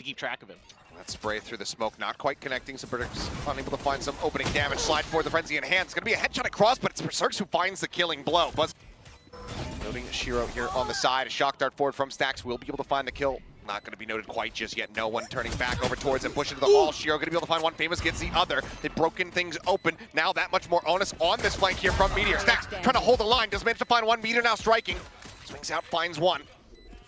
to keep track of him. That spray through the smoke, not quite connecting, so Berserk's unable to find some opening damage. Slide for the Frenzy in hand. It's going to be a headshot across, but it's Berserk who finds the killing blow. Buzz noting Shiro here on the side. A shock dart forward from Stax will be able to find the kill. Not going to be noted quite just yet. No one turning back over towards him. Push into the wall. Shiro going to be able to find one. Famous gets the other. They've broken things open. Now that much more onus on this flank here from Meteor. Stax trying to hold the line. Does manage to find one. Meteor now striking. Swings out, finds one.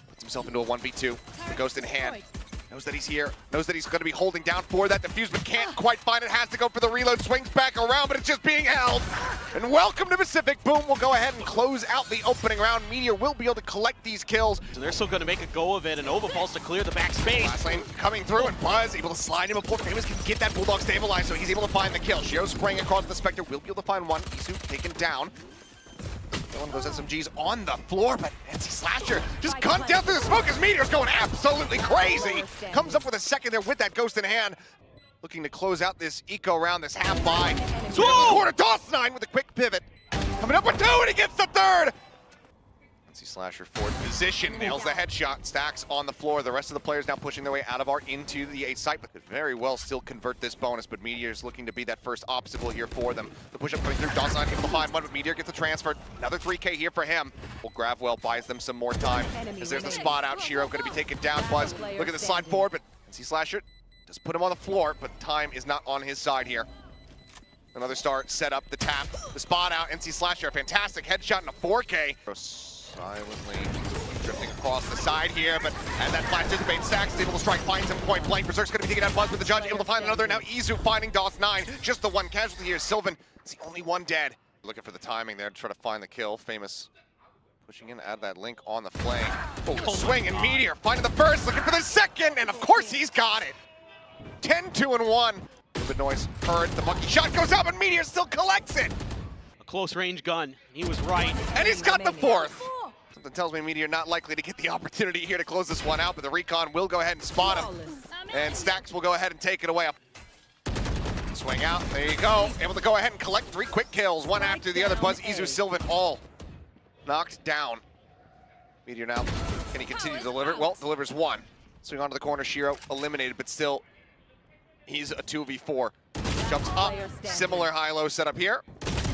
Puts himself into a 1v2. The Ghost in hand. Knows that he's here, knows that he's going to be holding down for that defuse, but can't quite find it. Has to go for the reload, swings back around, but it's just being held. And welcome to Pacific. Boom will go ahead and close out the opening round. Meteor will be able to collect these kills. So they're still going to make a go of it, and Nova falls to clear the back space. Last lane coming through, and Buzz able to slide him before Famous can get that Bulldog stabilized, so he's able to find the kill. Shiro spraying across the Spectre, will be able to find one. Isu taken down. One of those SMGs on the floor, but NC Slasher just gunned down through the smoke as Meteor's going absolutely crazy. Comes up with a second there with that Ghost in hand. Looking to close out this eco round, this half by. Quarter toss 9 with a quick pivot. Coming up with 2 and he gets the third. NC Slasher forward position, nails the headshot. Stacks on the floor. The rest of the players now pushing their way out of our into the A site, but could very well still convert this bonus. But Meteor's looking to be that first obstacle here for them. The push up coming through. Dawson able to find one, but Meteor gets the transfer. Another 3K here for him. Well, Gravwell buys them some more time as there's the spot out. Shiro going to be taken down. Buzz look at the slide forward, but NC Slasher does put him on the floor, but time is not on his side here. Another start, set up the tap, the spot out. NC Slasher, a fantastic headshot in a 4K. Silently drifting across the side here, but as that flash dissipates, Stax is able to strike, finds him point blank. Berserk's going to be taking out Buzz with the judge, able to find another. Now Izu finding DOS9, just the one casualty here. Sylvan is the only one dead. Looking for the timing there to try to find the kill. Famous pushing in, add that link on the flank. Oh, swing and Meteor finding the first, looking for the second, and of course he's got it. 10-2-1. The noise heard, the monkey shot goes out, but Meteor still collects it. A close range gun. He was right. And he's got the fourth. Something tells me Meteor not likely to get the opportunity here to close this one out, but the recon will go ahead and spot him. And Stax will go ahead and take it away. Swing out, there you go. Able to go ahead and collect 3 quick kills, one after the other. Buzz, Izu, Sylvan, all knocked down. Meteor now, can he continue to deliver? Well, delivers 1. Swing onto the corner, Shiro eliminated, but still, he's a 2v4. Jumps up, similar high-low setup here.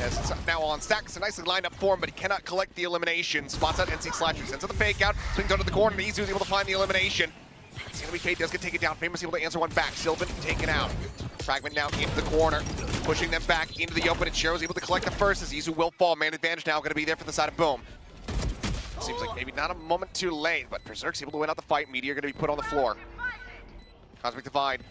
As it's now on Stax, a nicely lined up for him, but he cannot collect the elimination. Spots out NC Slasher, sends out the fake out, swings onto the corner, and Izu's able to find the elimination. It's gonna be Kate, does get taken down. Famous able to answer one back. Sylvan taken out. Fragment now into the corner, pushing them back into the open, and Shiro's able to collect the first as Izu will fall. Man advantage now gonna be there for the side of Boom. Seems like maybe not a moment too late, but Berserk's able to win out the fight. Meteor gonna be put on the floor. Cosmic Divide.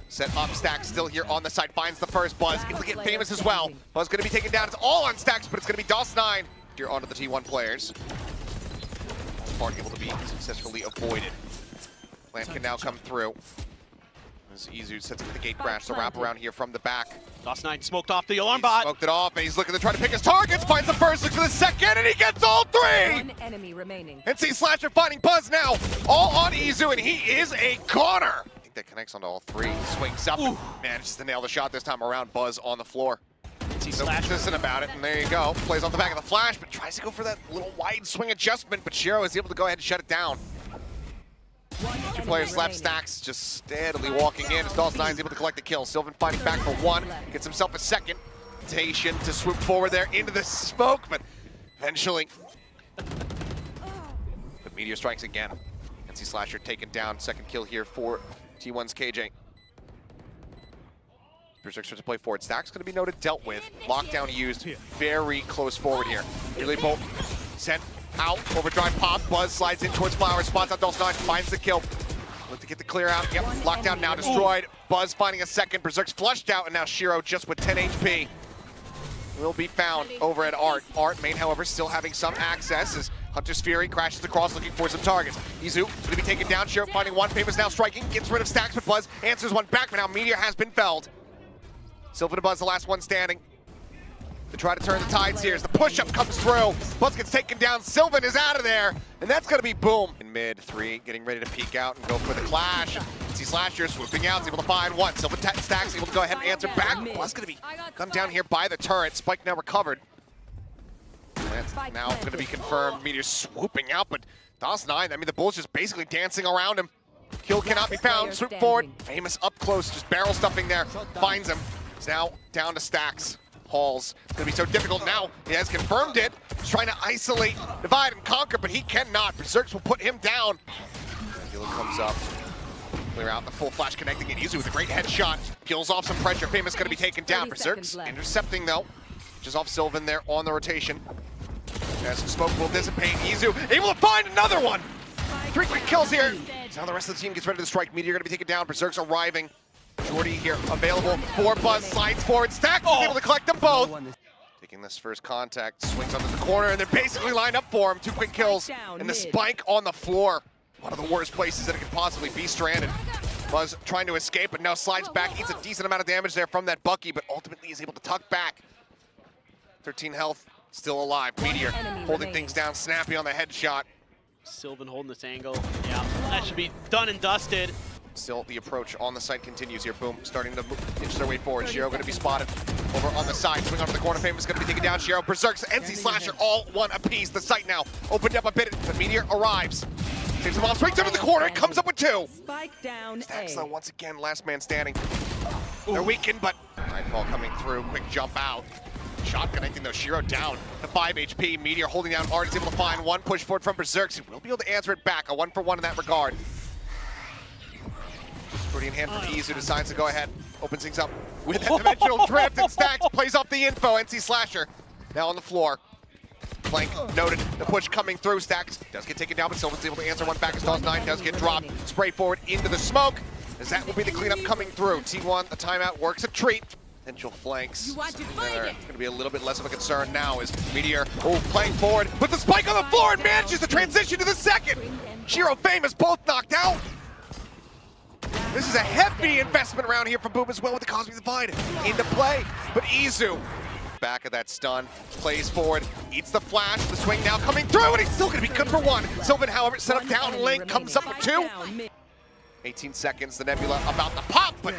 Set up, Stax still here on the side, finds the first. Buzz able to get Famous as well. Buzz gonna be taken down, it's all on Stax, but it's gonna be DOS9. You're onto the T1 players. Part able to be successfully avoided. Plant can now come through. As Izu sets up the gate crash, the wrap around here from the back. DOS9 smoked off the alarm bot. Smoked it off, and he's looking to try to pick his targets, finds the first, looks for the second, and he gets all 3! One enemy remaining. NC Slasher finding Buzz now, all on Izu, and he is a goner. That connects onto all 3. Swings up and manages to nail the shot this time around. Buzz on the floor. So consistent about it, and there you go. Plays off the back of the flash, but tries to go for that little wide swing adjustment, but Shiro is able to go ahead and shut it down. 2 players left, Stax just steadily walking in as DOS9 is able to collect the kill. Sylvan fighting back for 1, gets himself a second. Tation to swoop forward there into the smoke, but eventually. But Meteor strikes again. NC Slasher taken down, second kill here for T1's KJ. Berserk starts to play forward. Stack's going to be noted, dealt with. Lockdown used. Very close forward here. Nearly bolt sent out. Overdrive pop. Buzz slides in towards Flowers. Spots out DOS9. Finds the kill. Look to get the clear out. Yep. Lockdown now destroyed. Buzz finding a second. Berserk's flushed out. And now Shiro just with 10 HP will be found over at Art. Art main, however, still having some access as Hunter's Fury crashes across looking for some targets. Izu going to be taken down. Shiro finding one. Famous now striking. Gets rid of Stax, but Buzz answers one back. But now Meteor has been felled. Sylvan and Buzz, the last one standing. To try to turn the tides here as the push-up comes through. Buzz gets taken down. Sylvan is out of there. And that's going to be Boom. In mid, 3 getting ready to peek out and go for the clash. See Slasher swooping out. Is able to find one. Sylvan Stax able to go ahead and answer back. Buzz going to be come down here by the turret. Spike now recovered. That's now going to be confirmed. Meteor swooping out, but DOS9, I mean, the Bull's just basically dancing around him. Kill cannot be found. Swoop forward. Famous up close, just barrel stuffing there. Finds him. He's now down to Stacks. Halls. It's going to be so difficult now. He has confirmed it. He's trying to isolate, divide, and conquer, but he cannot. Berserks will put him down. Nebula comes up. Clear out the full flash connecting it. Izu with a great headshot. Kills off some pressure. Famous going to be taken down. Berserks intercepting though. Just off Sylvan there on the rotation. As smoke will dissipate. Izu able to find another one. 3 quick kills here. Now the rest of the team gets ready to strike. Meteor going to be taken down. Berserks arriving. Jordy here available for Buzz. Slides forward. Stacks is able to collect them both. Taking this first contact. Swings under the corner and they're basically lined up for him. 2 quick kills. And the spike on the floor. One of the worst places that it could possibly be stranded. Buzz trying to escape, but now slides back, eats a decent amount of damage there from that Bucky, but ultimately is able to tuck back. 13 health, still alive. Meteor holding things down, snappy on the headshot. Sylvan holding this angle. Yeah, that should be done and dusted. Still, the approach on the site continues here. Boom, starting to inch their way forward. Shiro going to be spotted over on the side. Swing onto the corner. Famous going to be taken down. Shiro, Berserks, NC Slasher, all one apiece. The site now opened up a bit, but Meteor arrives. Saves them all, swings under the corner, and comes up with 2. Spike down Stacks A. though, once again, last man standing. They're weakened, but Nightfall coming through, quick jump out. Shot connecting though, Shiro down to 5 HP. Meteor holding down Art is able to find one push forward from Berserks. He will be able to answer it back, a 1-for-1 in that regard. Pretty in hand from Izu, decides to go ahead, opens things up with that dimensional drift, and Stacks plays off the info. NC Slasher now on the floor. Flank noted, the push coming through. Stacks does get taken down, but Sylvan's able to answer one back as Dawes 9 does get dropped. Spray forward into the smoke, as that will be the cleanup coming through. T1, the timeout works a treat. Potential flanks. Going to be a little bit less of a concern now as Meteor, playing forward, puts the spike on the floor and manages to transition to the second. Shiro, Famous, both knocked out. This is a heavy investment around here from Boom as well with the Cosmic Divide into play. But Izu, back of that stun, plays forward, eats the flash, the swing now coming through, and he's still going to be good for 1. Sylvan, however, set up down link, comes up with 2. 18 seconds, the Nebula about to pop, but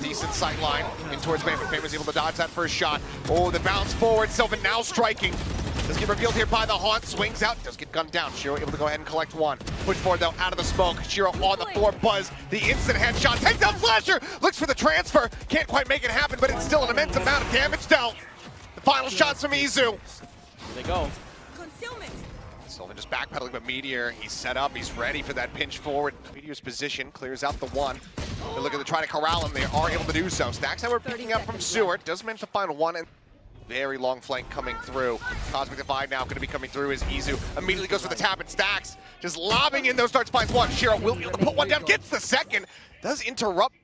decent sight line in towards Famous. Famous able to dodge that first shot. The bounce forward, Sylvan now striking. Does get revealed here by the Haunt, swings out, does get gunned down. Shiro able to go ahead and collect 1. Push forward though, out of the smoke. Shiro on the floor, Buzz, the instant headshot, takes down Slasher, looks for the transfer, can't quite make it happen, but it's still an immense amount of damage dealt. The final shots from Izu. There they go. Sylvan just backpedaling, but Meteor, he's set up, he's ready for that pinch forward. Meteor's position, clears out the 1. They're looking to try to corral him, they are able to do so. Stacks, however, picking up from Seward, does manage to find 1, and very long flank coming through. Cosmic Divide now going to be coming through as Izu immediately goes for the tap and Stacks. Just lobbing in those darts, finds 1. Shiro will be able to put 1 down, gets the second. Does interrupt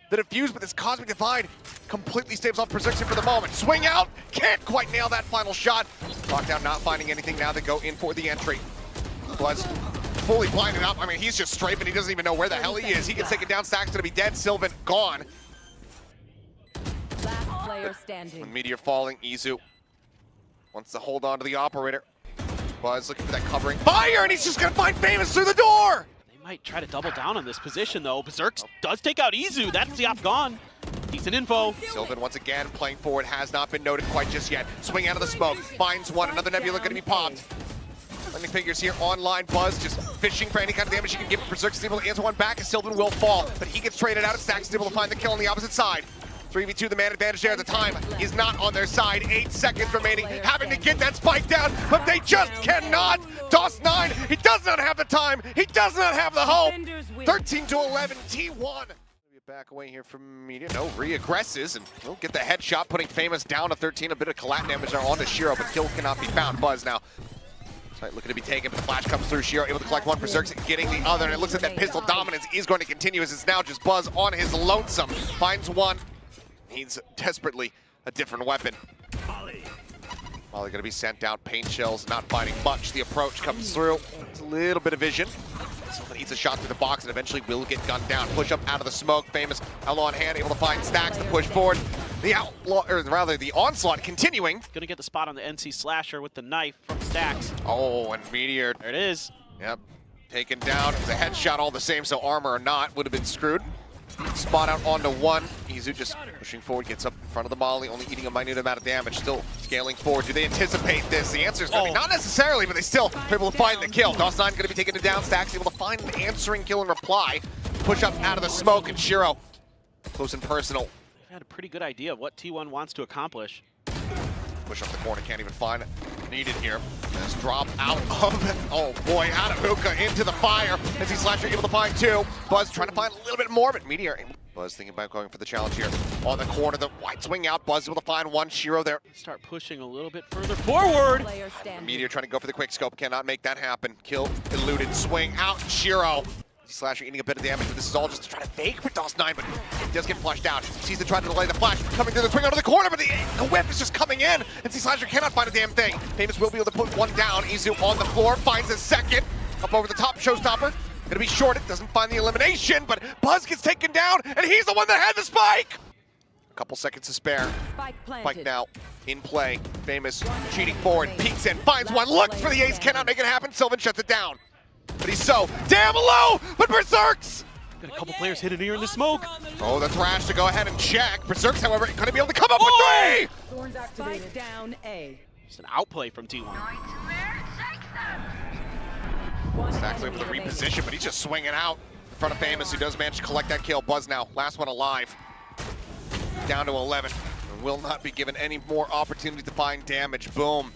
the defuse, but this Cosmic Divide completely staves off Berserks for the moment. Swing out, can't quite nail that final shot. Lockdown not finding anything now, they go in for the entry. Buzz fully blinded up. I mean, he's just strafing, he doesn't even know where the hell he is. He gets taken down, Stacks going to be dead, Sylvan gone. Last player standing. When Meteor falling, Izu wants to hold on to the operator. Buzz looking for that covering fire, and he's just gonna find Famous through the door! They might try to double down on this position though. Berserks does take out Izu, that's the op gone. Decent info. Sylvan once again playing forward, has not been noted quite just yet. Swing out of the smoke, finds 1, another Nebula gonna be popped. Landing figures here online, Buzz just fishing for any kind of damage he can give. Berserks is able to answer 1 back, and Sylvan will fall, but he gets traded out, and Stacks is able to find the kill on the opposite side. 3v2, the man advantage there at the time is not on their side. 8 seconds remaining, having to get that spike down, but they just cannot. Dawes 9, he does not have the time, he does not have the hope. 13-11, T1. Back away here from Meteor. No, re-aggresses, and we'll get the headshot, putting Famous down to 13. A bit of collat damage there onto Shiro, but kill cannot be found. Buzz now looking to be taken, but the flash comes through. Shiro able to collect 1, Berserks getting the other, and it looks like that pistol dominance is going to continue as it's now just Buzz on his lonesome. Finds 1. Needs desperately a different weapon. Molly going to be sent out. Paint shells not finding much. The approach comes through. It's a little bit of vision. Someone eats a shot through the box and eventually will get gunned down. Push up out of the smoke. Famous outlaw on hand, able to find Stacks to push forward. The outlaw, or rather the onslaught continuing. Gonna get the spot on the NC Slasher with the knife from Stacks. And Meteor. There it is. Yep. Taken down. It was a headshot all the same, so armor or not would have been screwed. Spot out onto one. Izu just pushing forward, gets up in front of the molly, only eating a minute amount of damage, still scaling forward. Do they anticipate this? The answer is going to be not necessarily, but they still are able to find the kill. DOS9 going to be taking it down. Stax able to find an answering kill and reply. Push up out of the smoke, and Shiro close and personal. They've had a pretty good idea of what T1 wants to accomplish. Push up the corner, can't even find it. Needed here. Just drop out of it. Oh boy, out of hookah into the fire. As he's Slasher able to find two. Buzz trying to find a little bit more, but Meteor. Buzz thinking about going for the challenge here. On the corner, the wide swing out. Buzz able to find one. Shiro there. Start pushing a little bit further forward. Meteor trying to go for the quick scope. Cannot make that happen. Kill eluded. Swing out. Shiro. Slasher eating a bit of damage, but this is all just to try to fake for DOS9, but he does get flushed out. Sees the try to delay the flash, coming through the swing out of the corner, but the whip is just coming in, and Slasher cannot find a damn thing. Famous will be able to put one down. Izu on the floor, finds a second. Up over the top, Showstopper. Gonna be shorted, doesn't find the elimination, but Buzz gets taken down, and he's the one that had the spike! A couple seconds to spare. Spike now, in play. Famous cheating forward, peeks in, finds one, looks for the ace, cannot make it happen. Sylvan shuts it down. But he's so damn low, but Berserks! Got a couple players hidden here in the smoke. Oh, the Thrash to go ahead and check. Berserks, however, gonna be able to come up with three! Spike down A. Just an outplay from T1. Stax able to reposition, but he's just swinging out in front of Famous, who does manage to collect that kill. Buzz now, last one alive. Down to 11. And will not be given any more opportunity to find damage. Boom.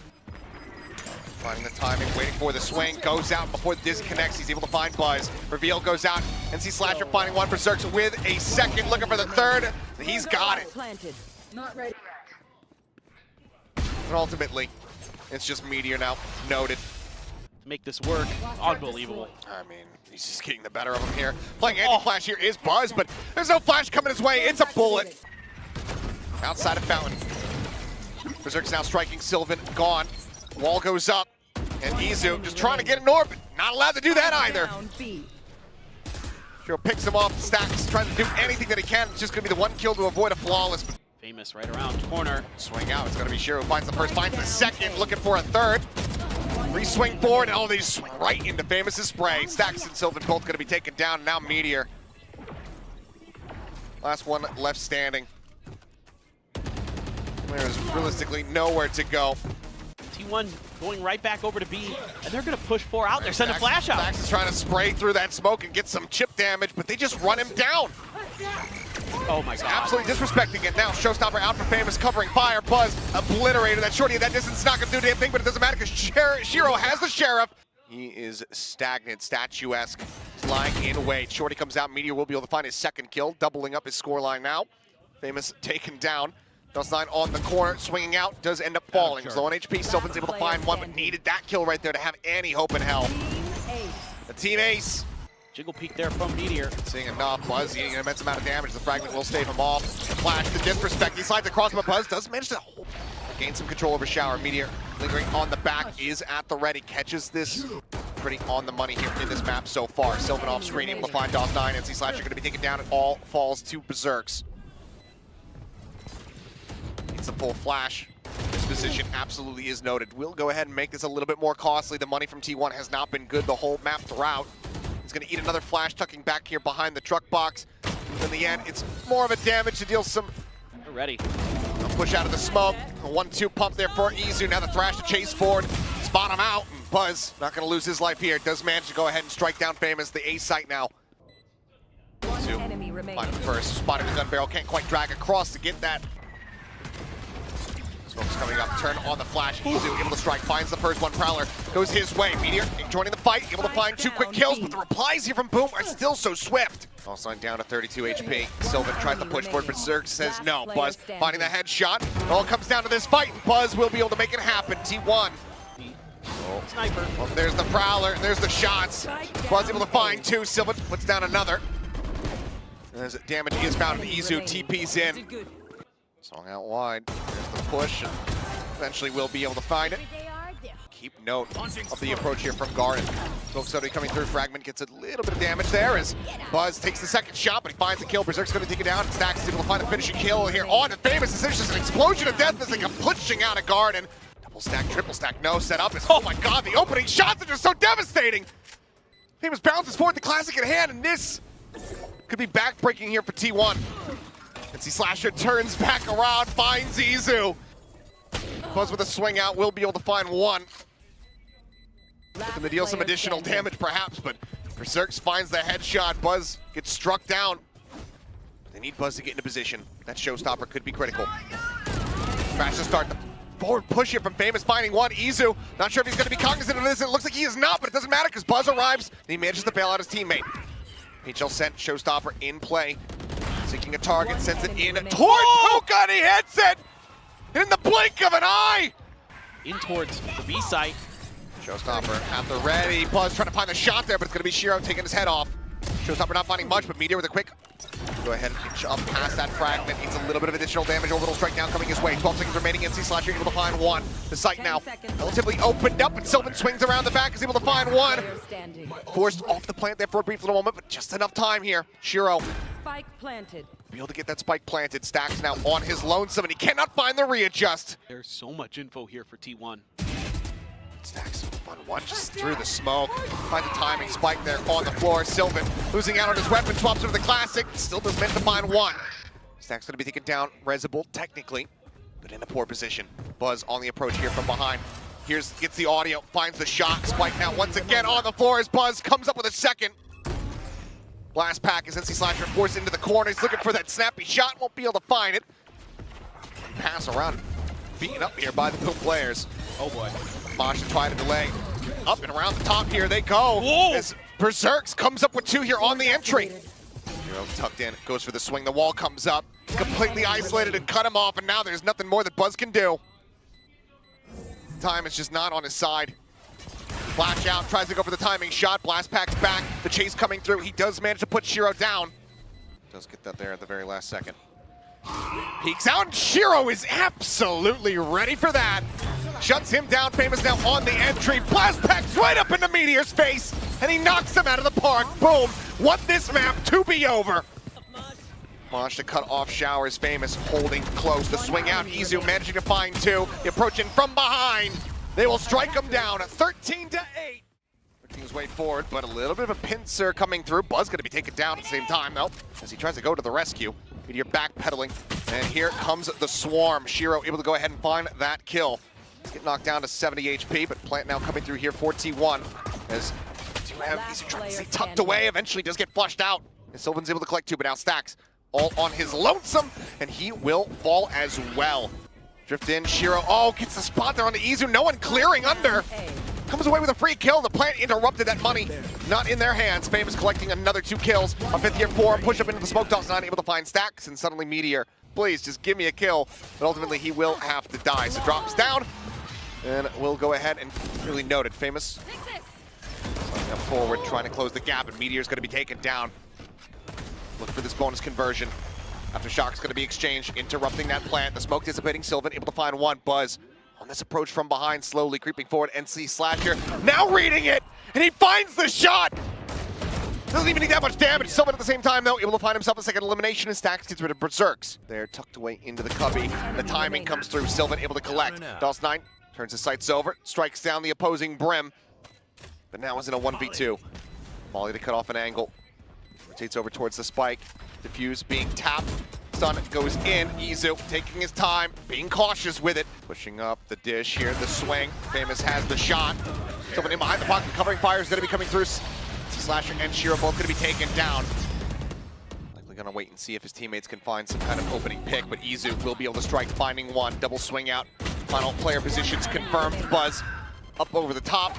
Finding the timing, waiting for the swing, goes out before the Dizzy connects. He's able to find Buzz. Reveal goes out, and sees Slasher finding one. Berserks with a second, looking for the third. He's got it. Not ready yet. And ultimately, it's just Meteor now. Noted. To make this work, unbelievable. I mean, he's just getting the better of him here. Playing anti-flash here is Buzz, but there's no flash coming his way. It's a bullet. Outside of Fountain. Berserk's now striking Sylvan, gone. Wall goes up, and Izu just trying to get an orbit. Not allowed to do that either. Shiro picks him off, Stacks, trying to do anything that he can. It's just going to be the one kill to avoid a flawless. Famous right around corner. Swing out, it's going to be Shiro who finds the first, finds the second, looking for a third. Re-swing forward, and they just swing right into Famous's spray. Stacks and Sylvan both going to be taken down, and now Meteor. Last one left standing. There's realistically nowhere to go. T1 going right back over to B, and they're going to push 4 out. They're sending a flash out. Stax is trying to spray through that smoke and get some chip damage, but they just run him down. Oh my god. Absolutely disrespecting it. Now Showstopper out for Famous, covering fire. Buzz obliterated. That shorty at that distance is not going to do a damn thing, but it doesn't matter because Shiro has the Sheriff. He is stagnant, statuesque. He's lying in wait. Shorty comes out. Meteor will be able to find his second kill, doubling up his scoreline now. Famous taken down. DOS9 on the corner, swinging out, does end up falling. He's low on HP, Sylvan's able to find one, but needed that kill right there to have any hope in hell. The team ace. Jiggle peek there from Meteor. Seeing enough, Buzz eating an immense amount of damage. The fragment will stave him off. Flash, the disrespect, he slides across, but Buzz does manage to gain some control over Shower. Meteor lingering on the back is at the ready, catches this pretty on the money here in this map so far. Sylvan off screen, able to find DOS9, and Slasher going to be taken down, and all falls to Berserks. It's a full flash. This position absolutely is noted. We'll go ahead and make this a little bit more costly. The money from T1 has not been good the whole map throughout. He's going to eat another flash, tucking back here behind the truck box. In the end, it's more of a damage to deal some. They're ready. Push out of the smoke. A 1-2 pump there for Izu. Now the Thrash to chase forward. Spot him out. And Buzz not going to lose his life here. Does manage to go ahead and strike down Famous. The A site now. Izu finding first. Spotting the gun barrel. Can't quite drag across to get that. Smoke's coming up, turn on the flash. Izu able to strike, finds the first one. Prowler goes his way. Meteor joining the fight, able to find 2 quick kills, but the replies here from Boom are still so swift. Also down to 32 HP. Sylvan tries to push forward, but Berserk says no. Buzz finding the headshot. It all comes down to this fight, and Buzz will be able to make it happen. T1. Oh. Sniper. Well, there's the Prowler, there's the shots. Buzz able to find 2. Sylvan puts down another. There's damage is found, and Izu TP's in. Song out wide. There's the push, and eventually we'll be able to find it. Keep note of the approach here from Garden. Smoke Soda coming through. Fragment gets a little bit of damage there as Buzz takes the second shot, but he finds the kill. Berserk's going to take it down. Stacks is able to find a finishing kill here on the Famous. It's just an explosion of death as they come pushing out of Garden. Double stack, triple stack, no set up. Oh my god, the opening shots are just so devastating. Famous bounces forward, the classic in hand, and this Could be backbreaking here for T1. NC Slasher turns back around, finds Izu. Buzz with a swing out will be able to find one. Looking to deal some additional damage perhaps, but Berserks finds the headshot. Buzz gets struck down. They need Buzz to get into position. That showstopper could be critical. Smash to start the forward push here from Famous, finding one. Izu, not sure if he's going to be cognizant of this. It looks like he is not, but it doesn't matter because Buzz arrives and he manages to bail out his teammate. HL sent showstopper in play. Seeking a target, sends it in towards Hoka, and he hits it in the blink of an eye. In towards the B site. Showstopper at the ready. Buzz trying to find the shot there, but it's going to be Shiro taking his head off. Showstopper not finding much, but Meteor with a quick go ahead and inch up past that fragment. Needs a little bit of additional damage. A little strike down coming his way. 12 seconds remaining. NC Slasher able to find one. The site now relatively opened up, and Sylvan swings around the back, is able to find one. Forced off the plant there for a brief little moment, but just enough time here. Shiro Spike planted. be able to get that spike planted. Stacks now on his lonesome, and he cannot find the readjust. There's so much info here for T1. Stacks on one just through the smoke. Find the timing spike there on the floor. Sylvan losing out on his weapon, swaps over the classic. Still does meant to find one. Stacks going to be taken down, Resable technically, but in a poor position. Buzz on the approach here from behind. Gets the audio, finds the shot. Spike now once again on the floor as Buzz comes up with a second. Blast pack as NC Slasher forced into the corner. He's looking for that snappy shot, won't be able to find it. Pass around, beaten up here by the Boom players. Oh boy. Mosh to try to delay. Up and around the top here they go. Whoa. As Berserks comes up with two here on the entry. Hero tucked in, goes for the swing. The wall comes up, completely isolated and cut him off, and now there's nothing more that Buzz can do. Time is just not on his side. Flash out, tries to go for the timing shot. Blast pack's back, the chase coming through. He does manage to put Shiro down. Does get that there at the very last second. Peeks out, and Shiro is absolutely ready for that. Shuts him down. Famous now on the entry. Blast packs right up into Meteor's face, and he knocks him out of the park. Boom. Want this map to be over. Mosh to cut off Showers. Famous holding close. The swing out. Izu managing to find two. Approaching from behind. They will strike him down. 13-8. Working his way forward, but a little bit of a pincer coming through. Buzz going to be taken down at the same time, though, as he tries to go to the rescue. Meteor backpedaling, and here comes the swarm. Shiro able to go ahead and find that kill. Get knocked down to 70 HP, but Plant now coming through here for T1. As Izu trying to stay tucked away, eventually does get flushed out. And Sylvan's able to collect two, but now Stacks all on his lonesome, and he will fall as well. Drift in, Shiro, oh, gets the spot there on the Izu, no one clearing under. Comes away with a free kill. The Plant interrupted that money. Not in their hands. Famous collecting another 2 kills. A 5th year 4, push up into the smoke toss, not able to find Stacks, and suddenly Meteor, please just give me a kill. But ultimately he will have to die. So drops down, and we'll go ahead and really noted. Famous up forward, trying to close the gap, and Meteor's going to be taken down. Look for this bonus conversion. After Shock's going to be exchanged, interrupting that Plant. The smoke dissipating, Sylvan able to find one. Buzz on this approach from behind, slowly creeping forward. NC Slasher now reading it, and he finds the shot. Doesn't even need that much damage. Sylvan at the same time, though, able to find himself a second elimination, and Stacks gets rid of Berserks. They're tucked away into the cubby. The timing comes through. Sylvan able to collect. DOS9 turns his sights over, strikes down the opposing Brim, but now is in a 1v2. Molly to cut off an angle. Rotates over towards the spike. Diffuse being tapped. Stun goes in. Izu taking his time, being cautious with it. Pushing up the dish here, the swing. Famous has the shot. Someone in behind the pocket, covering fire is going to be coming through. Slasher and Shiro both going to be taken down. Likely going to wait and see if his teammates can find some kind of opening pick, but Izu will be able to strike, finding one. Double swing out. Final player positions confirmed. Buzz up over the top.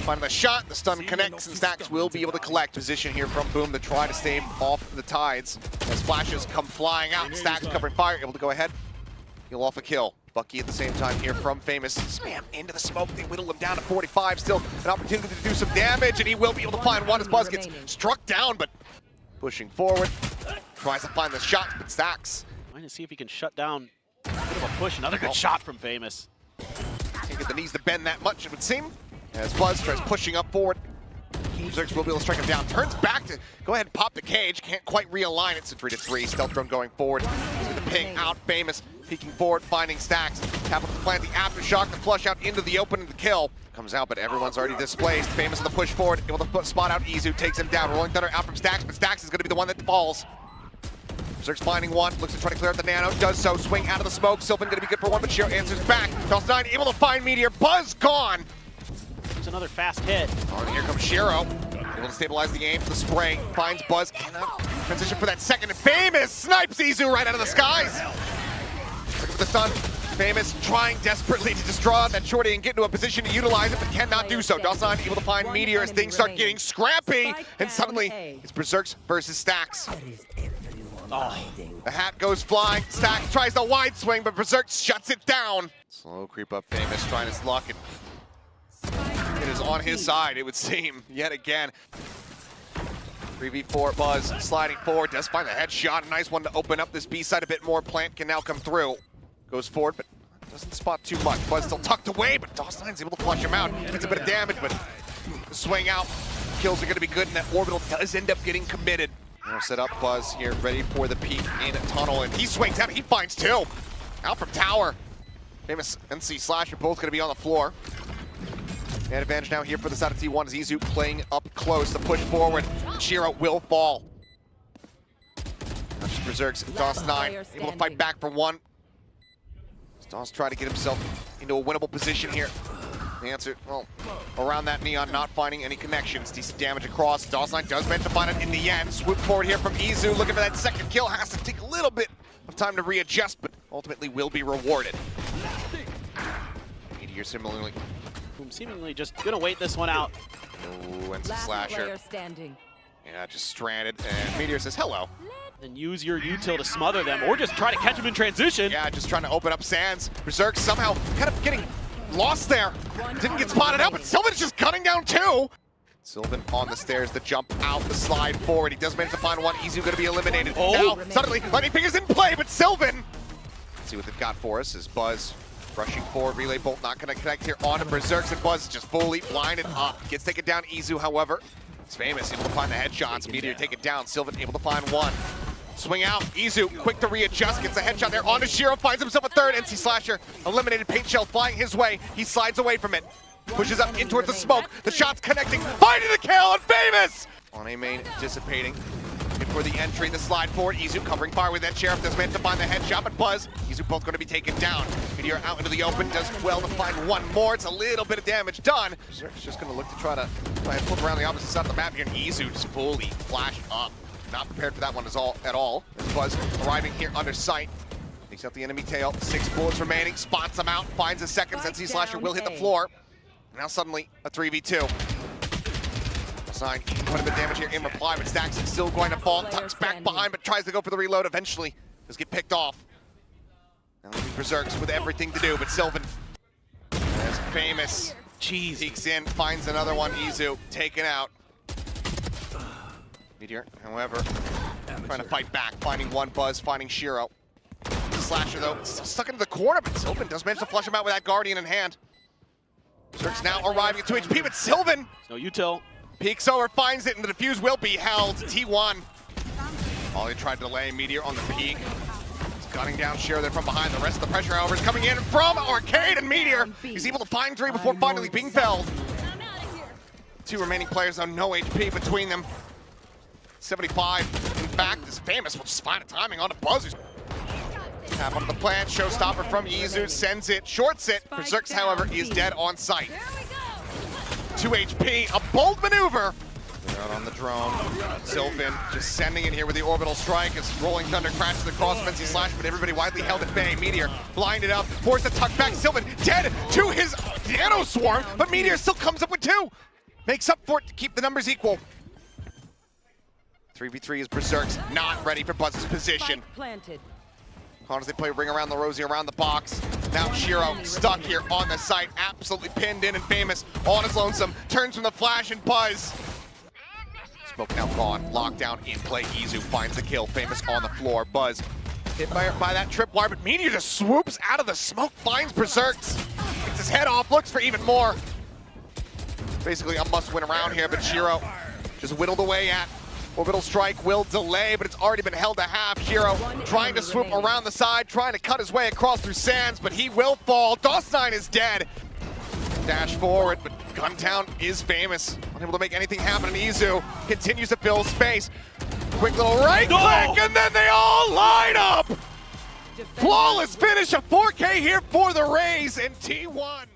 Finding the shot, the stun connects, and Stacks will be able to collect. Position here from Boom to try to stave off the tides. As flashes come flying out, Stacks covering fire, able to go ahead, heal off a kill. Bucky at the same time here from Famous. Spam into the smoke, they whittle him down to 45. Still an opportunity to do some damage, and he will be able to find one as Buzz gets struck down, but pushing forward. Tries to find the shot, but Stacks. Trying to see if he can shut down a bit of a push. Another good shot from Famous. Can't get the knees to bend that much, it would seem. As Buzz tries pushing up forward. Berserks will be able to strike him down. Turns back to go ahead and pop the cage. Can't quite realign it. So 3-3. Stealth drone going forward. See the ping out. Famous peeking forward, finding Stacks. Capital to plant the aftershock, the flush out into the open and the kill. Comes out, but everyone's already displaced. Famous on the push forward. Able to spot out Izu. Takes him down. Rolling Thunder out from Stacks, but Stacks is going to be the one that falls. Berserk's finding one, looks to try to clear out the nano, does so, swing out of the smoke, Sylvan gonna be good for one, but Shiro answers back. Dawson9 able to find Meteor, Buzz gone! There's another fast hit. Oh, and here comes Shiro, able to stabilize the aim for the spray, finds Buzz, cannot transition for that second, and Famous snipes Izu right out of the skies! Looking for the stun, Famous trying desperately to just draw that shorty and get into a position to utilize it, but cannot do so. Dawson9 able to find Meteor as things start getting scrappy, and suddenly it's Berserks versus Stacks. Oh. The hat goes flying. Stacks tries the wide swing, but Berserk shuts it down. Slow creep up Famous, trying his luck, and it is on his side, it would seem, yet again. 3v4, Buzz sliding forward, does find the headshot. A nice one to open up this B side a bit more. Plant can now come through. Goes forward, but doesn't spot too much. Buzz still tucked away, but Dawson9's able to flush him out. It's a bit of damage, but the swing out. Kills are going to be good, and that orbital does end up getting committed. Now set up Buzz here, ready for the peek in a tunnel, and he swings out, he finds two. Out from tower. Famous NC Slasher both gonna be on the floor. And advantage now here for the side of T1 as Izu playing up close to push forward. Shiro will fall. Now just Berserks, Dawson9 able to fight back for one. Dawson trying to get himself into a winnable position here. The answer, well, around that neon, not finding any connections. Decent damage across. Dawson9 does manage to find it in the end. Swoop forward here from Izu, looking for that second kill. Has to take a little bit of time to readjust, but ultimately will be rewarded. Meteor similarly. Seemingly just gonna wait this one out. Oh, and Slasher. Yeah, just stranded. And Meteor says hello. Then use your util to smother them, or just try to catch them in transition. Yeah, just trying to open up Sands. Berserk somehow kind of getting lost there. Didn't get spotted out, but Sylvan's just cutting down two. Sylvan on the stairs, the jump out, the slide forward. He does manage to find one. Izu going to be eliminated. Oh. Now, suddenly, Lightning Fingers in play, but Sylvan. Let's see what they've got for us as Buzz rushing forward. Relay Bolt not going to connect here onto Berserks, and Buzz just fully blinded up. Gets taken down. Izu, however, it's Famous, able to find the headshots. Meteor take it down. Sylvan able to find one. Swing out, Izu, quick to readjust, gets a headshot there onto Shiro, finds himself a third. NC Slasher, eliminated, paint shell flying his way. He slides away from it, pushes up in towards the smoke. The shot's connecting, finding the kill, and Famous! On A main, dissipating. Looking for the entry, the slide forward. Izu covering fire with that Sheriff, does manage to find the headshot, but Buzz, Izu both going to be taken down. Meteor out into the open, does well to find one more. It's a little bit of damage done. Berserk's just going to look to try and flip around the opposite side of the map here, and Izu just fully flashed up. Not prepared for that one at all. Buzz arriving here under sight. Takes out the enemy tail. 6 bullets remaining. Spots him out. Finds a second. NC Slasher will hit the floor. Now suddenly a 3v2. Sign quite a bit of damage here in reply, but Stacks is still going to fall. Tucks back behind, but tries to go for the reload. Eventually does get picked off. Now Berserks with everything to do, but Sylvan as Famous. Jeez. Peeks in, finds another one. Izu taken out. Meteor, however, trying to fight back, finding one. Buzz, finding Shiro. Slasher, though, still stuck into the corner, but Sylvan does manage to flush him out with that Guardian in hand. Berserk's now arriving at 2 HP, but Sylvan! No util. Peeks over, finds it, and the defuse will be held. T1. Ollie tried to delay Meteor on the peak. He's gunning down Shiro there from behind. The rest of the pressure, however, is coming in from Arcade, and Meteor, he's able to find 3 before finally being felled. 2 remaining players, though, no HP between them. 75, in fact, is Famous. Will just find a timing on the Buzz. Tap onto the plant, showstopper from Izu, sends it, shorts it. Berserks, however, is dead on sight. 2 HP, a bold maneuver. They're out on the drone. Sylvan just sending it here with the orbital strike as Rolling Thunder crashes across NC Slash, but everybody widely held at bay. Meteor blinded up, forced to tuck back. Sylvan dead to his Nano Swarm, but Meteor still comes up with 2. Makes up for it to keep the numbers equal. 3v3 is Berserks, not ready for Buzz's position. As they play Ring Around the Rosie around the box. Now Shiro stuck here on the site, absolutely pinned in, and Famous on his lonesome. Turns from the flash, and Buzz. Smoke now gone, lockdown in play. Izu finds the kill. Famous on the floor. Buzz hit by that tripwire, but Meteor just swoops out of the smoke, finds Berserks. Gets his head off, looks for even more. basically a must-win around here, but Shiro just whittled away at. Orbital strike will delay, but it's already been held to half. Shiro trying to swoop around the side, trying to cut his way across through sands, but he will fall. DOS9 is dead. Dash forward, but Guntown is famous. Unable to make anything happen, and Izu continues to fill space. Quick little right click, and then they all line up! Flawless finish, a 4K here for the Rays in T1.